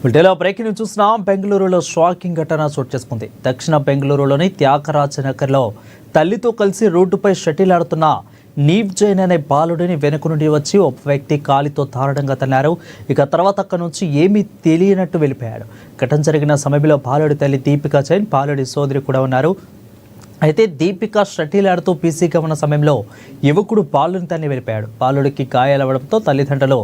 వీటిలో breaking news చూస్తున్నాం. బెంగళూరులో షాకింగ్ ఘటన చోటు చేసుకుంది. దక్షిణ బెంగళూరులోని త్యాగరాజ నగర్లో తల్లితో కలిసి రోడ్డుపై షటిల్ ఆడుతున్న నీవ్ జైన్ అనే బాలుడిని వెనుక నుండి వచ్చి ఒక వ్యక్తి కాలితో దారుణంగా తన్నారు. ఇక తర్వాత అక్కడి నుంచి ఏమీ తెలియనట్టు వెళ్ళిపోయాడు. ఘటన జరిగిన సమయంలో బాలుడి తల్లి దీపికా జైన్, బాలుడి సోదరి కూడా ఉన్నారు. అయితే దీపిక షటిల్ ఆడుతూ పీసీగా ఉన్న సమయంలో యువకుడు బాలుని తన్ని వెళ్ళిపోయాడు. బాలుడికి గాయాలవ్వడంతో తల్లిదండ్రులు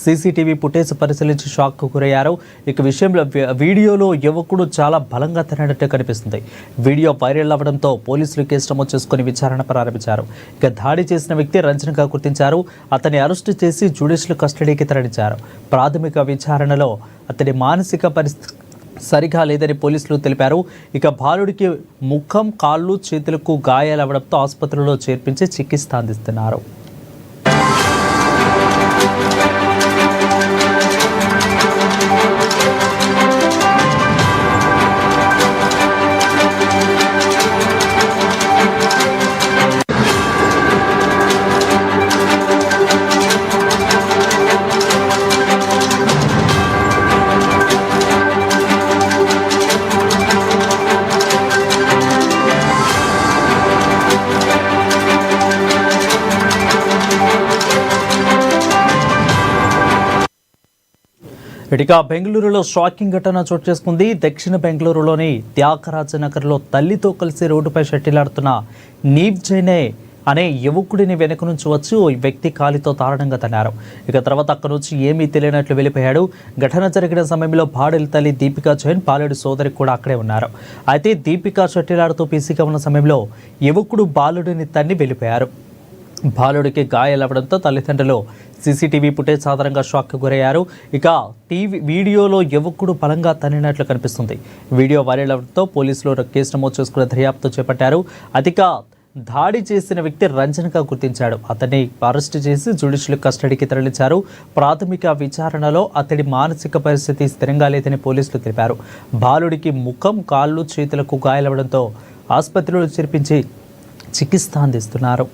సీసీటీవీ ఫుటేజ్ పరిశీలించి షాక్కు గురయ్యారు. ఇక విషయంలో వీడియోలో యువకుడు చాలా బలంగా తినట్టు కనిపిస్తుంది. వీడియో వైరల్ అవ్వడంతో పోలీసులు కేసు నమోదు చేసుకుని విచారణ ప్రారంభించారు. ఇక దాడి చేసిన వ్యక్తి రంజన్గా గుర్తించారు. అతన్ని అరెస్టు చేసి జ్యుడిషియల్ కస్టడీకి తరలించారు. ప్రాథమిక విచారణలో అతని మానసిక పరిస్థితి సరిగా లేదని పోలీసులు తెలిపారు. ఇక బాలుడికి ముఖం, కాళ్ళు, చేతులకు గాయాలవ్వడంతో ఆసుపత్రిలో చేర్పించి చికిత్స అందిస్తున్నారు. ఇక బెంగళూరులో షాకింగ్ ఘటన చోటు చేసుకుంది. దక్షిణ బెంగళూరులోని త్యాగరాజ నగర్లో తల్లితో కలిసి రోడ్డుపై షటిల్ ఆడుతున్న నీవ్ జైన్ అనే యువకుడిని వెనుక నుంచి వచ్చి ఓ వ్యక్తి కాలితో దారుణంగా తన్నారు. ఇక తర్వాత అక్కడి నుంచి ఏమీ తెలియనట్లు వెళ్ళిపోయాడు. ఘటన జరిగిన సమయంలో బాలుడి తల్లి దీపికా జైన్, బాలుడి సోదరి కూడా అక్కడే ఉన్నారు. అయితే దీపికా షటిల్ ఆడుతూ పీసీగా ఉన్న సమయంలో యువకుడు బాలుడిని తన్ని వెళ్ళిపోయారు. బాలుడికి గాయాలవ్వడంతో తల్లిదండ్రులు సీసీటీవీ ఫుటేజ్ ఆధారంగా షాక్కు గురయ్యారు. ఇక వీడియోలో యువకుడు బలంగా తన్నినట్లు కనిపిస్తుంది. వీడియో వైరల్ అవడంతో పోలీసులు కేసు నమోదు చేసుకుని దర్యాప్తు చేపట్టారు. అధిక దాడి చేసిన వ్యక్తి రంజన్గా గుర్తించాడు. అతన్ని అరెస్టు చేసి జ్యుడిషియల్ కస్టడీకి తరలించారు. ప్రాథమిక విచారణలో అతడి మానసిక పరిస్థితి స్థిరంగా లేదని పోలీసులు తెలిపారు. బాలుడికి ముఖం, కాళ్ళు, చేతులకు గాయాలవ్వడంతో ఆసుపత్రిలో చేర్పించి చికిత్స అందిస్తున్నారు.